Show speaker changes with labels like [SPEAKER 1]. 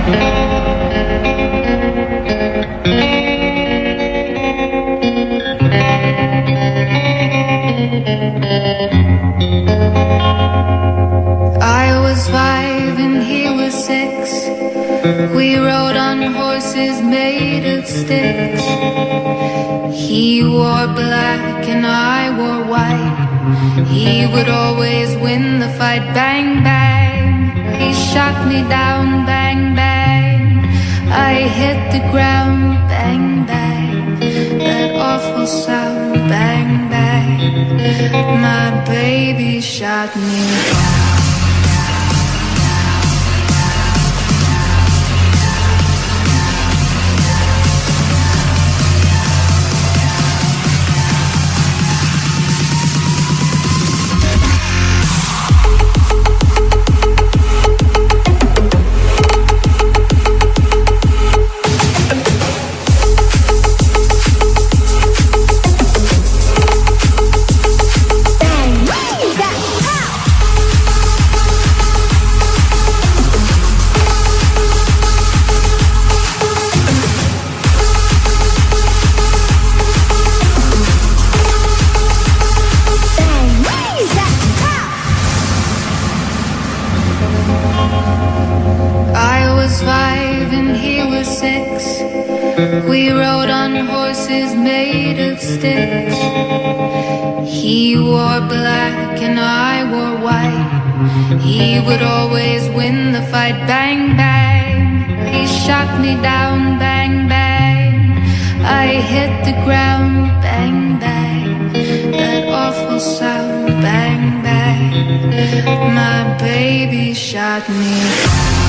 [SPEAKER 1] I was 5 and he was 6. We rode on horses made of sticks. He wore black and I wore white. He would always win the fight. Bang, bang. He shot me down. Bang, bang. I hit the ground. Bang, bang. That awful sound. Bang, bang. My baby shot me down. We rode on horses made of sticks. He wore black and I wore white. He would always win the fight. Bang, bang. He shot me down. Bang, bang. I hit the ground. Bang, bang. That awful sound. Bang, bang. My baby shot me down.